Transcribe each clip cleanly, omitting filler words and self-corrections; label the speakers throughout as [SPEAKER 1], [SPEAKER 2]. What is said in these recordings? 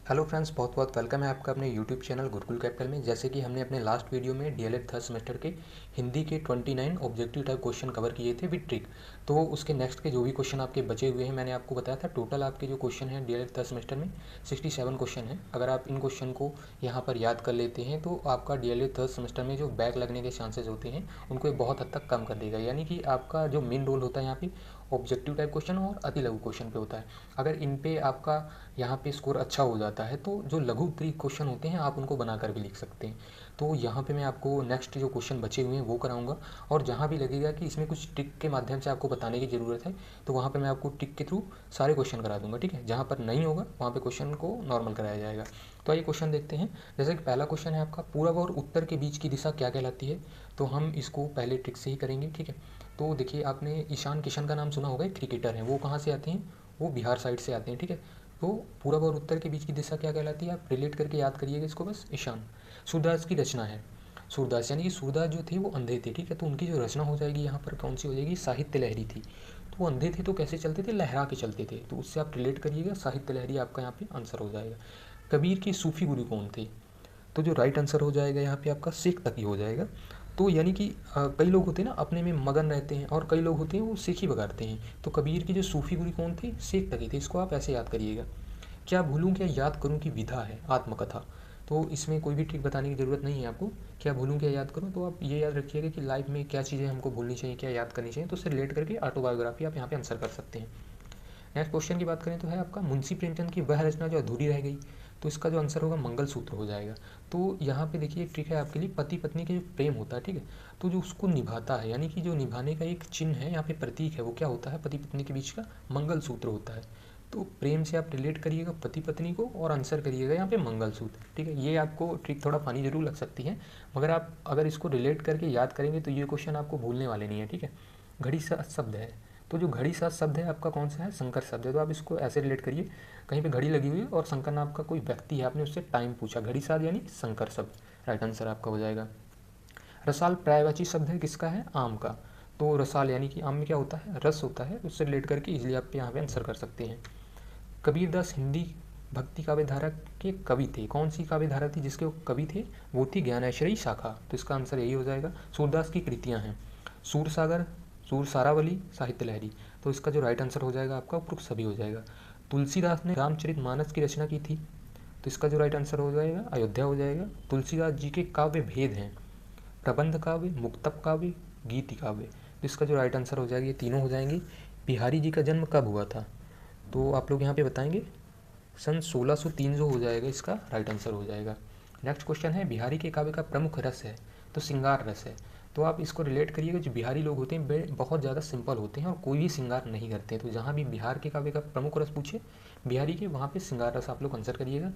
[SPEAKER 1] Hello friends, बहुत बहुत welcome है आपका अपने यूट्यूब चैनल गुरुकुल कैपिटल में। जैसे कि हमने अपने लास्ट वीडियो में डीएलएड थर्ड सेमेस्टर के हिंदी के 29 ऑब्जेक्टिव टाइप क्वेश्चन कवर किए थे विद ट्रिक। तो उसके नेक्स्ट के जो भी क्वेश्चन आपके बचे हुए हैं मैंने आपको बताया था। टोटल आपके जो क्वेश्चन हैं डीएलएड थर्ड सेमेस्टर में 67 क्वेश्चन हैं। अगर आप इन क्वेश्चन को यहाँ पर याद कर लेते हैं तो आपका डीएलएड थर्ड सेमेस्टर में जो बैक लगने के चांसेस होते हैं उनको ये बहुत हद तक कम कर देगा। यानी कि आपका जो मेन रोल होता है यहाँ पे ऑब्जेक्टिव टाइप क्वेश्चन और अति लघु क्वेश्चन पे होता है। अगर इन पे आपका यहाँ पे स्कोर अच्छा हो जाता है तो जो लघु त्रिक क्वेश्चन होते हैं आप उनको बनाकर भी लिख सकते हैं। तो यहाँ पे मैं आपको नेक्स्ट जो क्वेश्चन बचे हुए हैं वो कराऊंगा, और जहाँ भी लगेगा कि इसमें कुछ ट्रिक के माध्यम से आपको बताने की ज़रूरत है तो वहाँ पे मैं आपको ट्रिक के थ्रू सारे क्वेश्चन करा दूंगा। ठीक है, जहाँ पर नहीं होगा वहाँ पे क्वेश्चन को नॉर्मल कराया जाएगा। तो आइए क्वेश्चन देखते हैं। जैसे कि पहला क्वेश्चन है आपका, पूर्व और उत्तर के बीच की दिशा क्या कहलाती है। तो हम इसको पहले ट्रिक से ही करेंगे। ठीक है, तो देखिए आपने ईशान किशन का नाम सुना होगा, एक क्रिकेटर हैं। वो कहाँ से आते हैं, वो बिहार साइड से आते हैं। ठीक है, तो पूरब और उत्तर के बीच की दिशा क्या कहलाती है, आप रिलेट करके याद करिएगा इसको बस। ईशान सूरदास की रचना है। सूरदास यानी कि सूरदास जो थे वो अंधे थे। ठीक है, तो उनकी जो रचना हो जाएगी यहाँ पर कौन सी हो जाएगी, साहित्य लहरी थी। तो वो अंधे थे तो कैसे चलते थे, लहरा के चलते थे, तो उससे आप रिलेट करिएगा, साहित्य लहरी आपका यहाँ पे आंसर हो जाएगा। कबीर के सूफी गुरु कौन थे, तो जो राइट आंसर हो जाएगा यहाँ पे आपका शेख तकी हो जाएगा। तो यानी कि कई लोग होते हैं ना अपने में मगन रहते हैं, और कई लोग होते हैं वो शेख ही बगाड़ते हैं। तो कबीर के जो सूफी गुरु कौन थे, शेख तकी थे। इसको आप ऐसे याद करिएगा। क्या भूलूं क्या याद करूं की विधा है आत्मकथा। तो इसमें कोई भी ट्रिक बताने की ज़रूरत नहीं है आपको। क्या भूलूं क्या याद करूं, तो आप ये याद रखिएगा कि लाइफ में क्या चीज़ें हमको भूलनी चाहिए, क्या याद करनी चाहिए, तो उससे रिलेट करके ऑटोबायोग्राफी आप यहाँ पे आंसर कर सकते हैं। नेक्स्ट क्वेश्चन की बात करें तो है आपका, मुंशी प्रेमचंद की वह रचना जो अधूरी रह गई। तो इसका जो आंसर होगा मंगलसूत्र हो जाएगा। तो यहाँ पे देखिए एक ट्रिक है आपके लिए, पति पत्नी के जो प्रेम होता है, ठीक है, तो जो उसको निभाता है, यानी कि जो निभाने का एक चिन्ह है यहाँ पे, प्रतीक है, वो क्या होता है, पति पत्नी के बीच का मंगलसूत्र होता है। तो प्रेम से आप रिलेट करिएगा पति पत्नी को और आंसर करिएगा यहाँ पे मंगलसूत्र। ठीक है, ये आपको ट्रिक थोड़ा फनी जरूर लग सकती है, मगर आप अगर इसको रिलेट करके याद करेंगे तो ये क्वेश्चन आपको भूलने वाले नहीं है। ठीक है, घड़ी सा शब्द है, तो जो घड़ी साथ शब्द है आपका कौन सा है, शंकर शब्द है। तो आप इसको ऐसे रिलेट करिए, कहीं पे घड़ी लगी हुई है और शंकर नाम का कोई व्यक्ति है, आपने उससे टाइम पूछा, घड़ी साथ यानी शंकर शब्द, राइट आंसर आपका हो जाएगा। रसाल पर्यायवाची शब्द है, किसका है, आम का। तो रसाल यानी कि आम में क्या होता है, रस होता है, उससे रिलेट करके इजिली आप यहाँ पे आंसर कर सकते हैं। कबीरदास हिंदी भक्ति काव्य धारा के कवि थे। कौन सी काव्य धारा थी जिसके वो कवि थे, वो थी ज्ञानेश्वरी शाखा। तो इसका आंसर यही हो जाएगा। सूरदास की कृतियाँ हैं सूर सागर, सूर सारावली, साहित्य लहरी। तो इसका जो राइट आंसर हो जाएगा आपका उपरोक्त सभी हो जाएगा। तुलसीदास ने रामचरितमानस की रचना की थी। तो इसका जो राइट आंसर हो जाएगा अयोध्या हो जाएगा। तुलसीदास जी के काव्य भेद हैं, प्रबंध काव्य, मुक्तक काव्य, गीति काव्य। तो इसका जो राइट आंसर हो जाएगा ये तीनों हो जाएंगे। बिहारी जी का जन्म कब हुआ था, तो आप लोग यहाँ पे बताएंगे, सन 1603 जो हो जाएगा, इसका राइट आंसर हो जाएगा। नेक्स्ट क्वेश्चन है, बिहारी के काव्य का प्रमुख रस है, तो श्रृंगार रस है। तो आप इसको रिलेट करिएगा, जो बिहारी लोग होते हैं वे बहुत ज़्यादा सिंपल होते हैं और कोई भी श्रृंगार नहीं करते हैं। तो जहाँ भी बिहार के काव्य का प्रमुख रस पूछे बिहारी के, वहाँ पे श्रृंगार रस आप लोग आंसर करिएगा।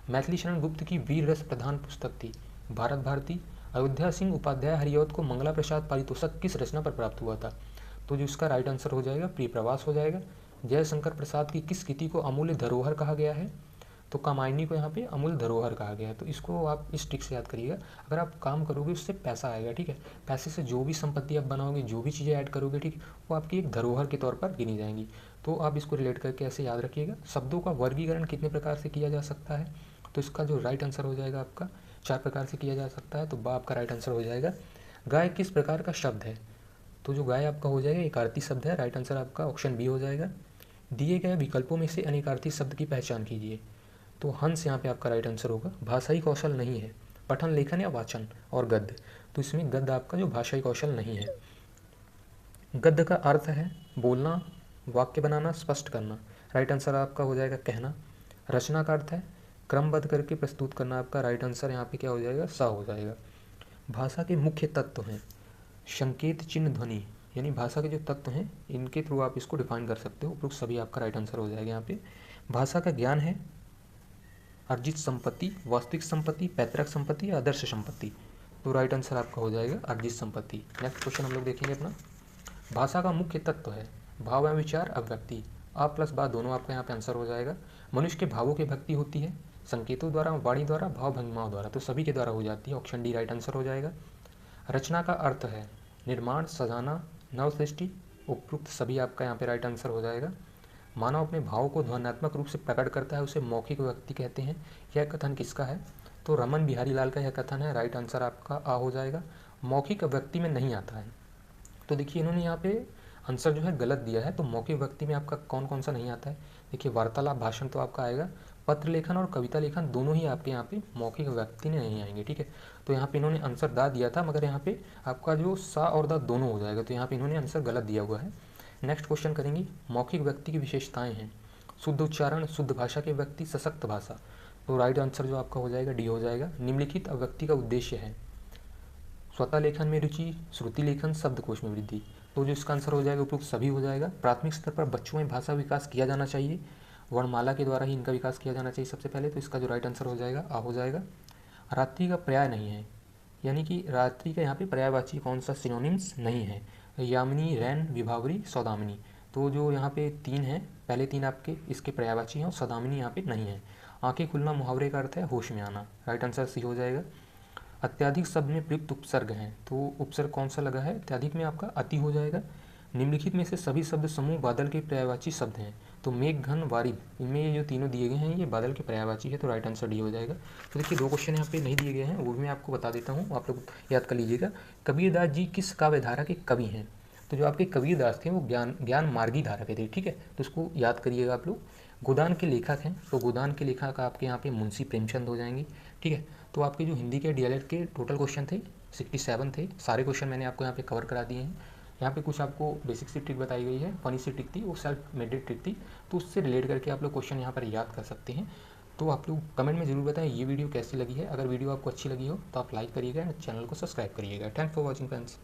[SPEAKER 1] मैथिली शरण गुप्त की वीर रस प्रधान पुस्तक थी, भारत भारती। अयोध्या सिंह उपाध्याय हरिऔध को मंगला प्रसाद पारितोषक किस रचना पर प्राप्त हुआ था। तो जो इसका राइट आंसर हो जाएगा प्रिय प्रवास हो जाएगा। जयशंकर प्रसाद की किस कृति को अमूल्य धरोहर कहा गया है, तो कामायनी को यहाँ पे अमूल्य धरोहर कहा गया है। तो इसको आप इस ट्रिक से याद करिएगा, अगर आप काम करोगे उससे पैसा आएगा। ठीक है, पैसे से जो भी संपत्ति आप बनाओगे, जो भी चीज़ें ऐड करोगे, ठीक, वो आपकी एक धरोहर के तौर पर गिनी जाएंगी। तो आप इसको रिलेट करके ऐसे याद रखिएगा। शब्दों का वर्गीकरण कितने प्रकार से किया जा सकता है, तो इसका जो राइट आंसर हो जाएगा आपका 4 प्रकार से किया जा सकता है। तो बा आपका राइट आंसर हो जाएगा। गाय किस प्रकार का शब्द है, तो जो गाय आपका हो जाएगा एकार्थी शब्द है, राइट आंसर आपका ऑप्शन बी हो जाएगा। दिए गए विकल्पों में से अनेकार्थी शब्द की पहचान कीजिए। तो हंस यहाँ पे आपका राइट आंसर होगा। भाषाई कौशल नहीं है, पठन लेखन या वाचन और गद्य। तो इसमें गद्य आपका जो भाषाई कौशल नहीं है। गद्य का अर्थ है बोलना, वाक्य बनाना, स्पष्ट करना, राइट आंसर आपका हो जाएगा कहना। रचना का अर्थ है क्रमबद्ध करके प्रस्तुत करना, आपका राइट आंसर यहाँ पे क्या हो जाएगा, सा हो जाएगा। भाषा के मुख्य तत्व हैं संकेत, चिन्ह, ध्वनि, यानी भाषा के जो तत्व हैं इनके थ्रू आप इसको डिफाइन कर सकते हो। उपरोक्त सभी आपका राइट आंसर हो जाएगा यहाँ पे। भाषा का ज्ञान है अर्जित संपत्ति, वास्तविक संपत्ति, पैतृक संपत्ति या आदर्श संपत्ति। तो राइट आंसर आपका हो जाएगा अर्जित संपत्ति। नेक्स्ट क्वेश्चन हम लोग देखेंगे अपना, भाषा का मुख्य तत्व है भाव एवं विचार, अभिव्यक्ति। आ प्लस बा दोनों आपका यहाँ पे आंसर हो जाएगा। मनुष्य के भावों की व्यक्ति होती है संकेतों द्वारा, वाणी द्वारा, भाव भंगिमाओं द्वारा। तो सभी के द्वारा हो जाती है, ऑप्शन डी राइट आंसर हो जाएगा। रचना का अर्थ है निर्माण, सजाना, नव सृष्टि। उपयुक्त सभी आपका यहाँ पे राइट आंसर हो जाएगा। मानव अपने भावों को ध्वन्यात्मक रूप से प्रकट करता है उसे मौखिक व्यक्ति कहते हैं। यह कथन किसका है? तो रमन बिहारी लाल का यह कथन है। राइट आंसर आपका आ हो जाएगा। मौखिक व्यक्ति में नहीं आता है। तो देखिए इन्होंने यहाँ पे आंसर जो है गलत दिया है। तो मौखिक व्यक्ति में आपका कौन कौन सा नहीं आता है? देखिए वार्तालाप भाषण तो आपका आएगा, पत्र लेखन और कविता लेखन दोनों ही आपके यहाँ पे मौखिक व्यक्ति में नहीं आएंगे। ठीक है, तो यहाँ पे इन्होंने आंसर दा दिया था, मगर यहाँ पे आपका जो सा और दा दोनों हो जाएगा। तो यहाँ पे इन्होंने आंसर गलत दिया हुआ है। नेक्स्ट क्वेश्चन करेंगे, मौखिक व्यक्ति की विशेषताएं हैं। शुद्ध उच्चारण, शुद्ध भाषा के व्यक्ति, सशक्त भाषा। तो राइट आंसर जो आपका हो जाएगा डी हो जाएगा। निम्नलिखित अभिव्यक्ति का उद्देश्य है। स्वतः लेखन में रुचि, श्रुति लेखन, शब्दकोश में वृद्धि। तो जो इसका आंसर हो जाएगा उपयुक्त सभी हो जाएगा। प्राथमिक स्तर पर बच्चों में भाषा विकास किया जाना चाहिए, वर्णमाला के द्वारा ही इनका विकास किया जाना चाहिए सबसे पहले। तो इसका जो राइट आंसर हो जाएगा आ हो जाएगा। रात्रि का पर्याय नहीं है, यानी कि रात्रि का यहाँ पे पर्यायवाची कौन सा सिनोनिम्स नहीं है। यामिनी, रैन, विभावरी, सौदामिनी। तो जो यहाँ पे तीन हैं, पहले तीन आपके इसके पर्यायवाची हैं और सौदामिनी यहाँ पे नहीं है। आंखें खुलना मुहावरे का अर्थ है होश में आना। राइट आंसर सी हो जाएगा। अत्याधिक शब्द में प्रयुक्त उपसर्ग हैं। तो उपसर्ग कौन सा लगा है? अत्याधिक में आपका अति हो जाएगा। निम्नलिखित में से सभी शब्द समूह बादल के पर्यायवाची शब्द हैं। तो मेघ, घन, वारिद, इनमें ये जो तीनों दिए गए हैं ये बादल के पर्यायवाची है। तो राइट आंसर डी हो जाएगा। तो देखिए दो क्वेश्चन यहाँ पे नहीं दिए गए हैं, वो भी मैं आपको बता देता हूँ, आप लोग याद कर लीजिएगा। कबीरदास जी किस काव्यधारा के कवि हैं? तो जो आपके कबीरदास थे वो ज्ञान मार्गी धारा के थे। ठीक है, तो उसको याद करिएगा आप लोग। गोदान के लेखक हैं, तो गोदान के लेखक आपके यहाँ पे मुंशी प्रेमचंद हो जाएंगे। ठीक है, तो आपके जो हिंदी के डीएलएड के टोटल क्वेश्चन थे 67 थे। सारे क्वेश्चन मैंने आपको यहाँ पे कवर करा दिए हैं। यहाँ पे कुछ आपको बेसिक सी ट्रिक बताई गई है, फनी सी ट्रिक थी, वो सेल्फ मेडेड ट्रिक थी, तो उससे रिलेट करके आप लोग क्वेश्चन यहाँ पर याद कर सकते हैं। तो आप लोग कमेंट में ज़रूर बताएं ये वीडियो कैसी लगी है। अगर वीडियो आपको अच्छी लगी हो तो आप लाइक करिएगा एंड चैनल को सब्सक्राइब करिएगा। Thanks for watching friends.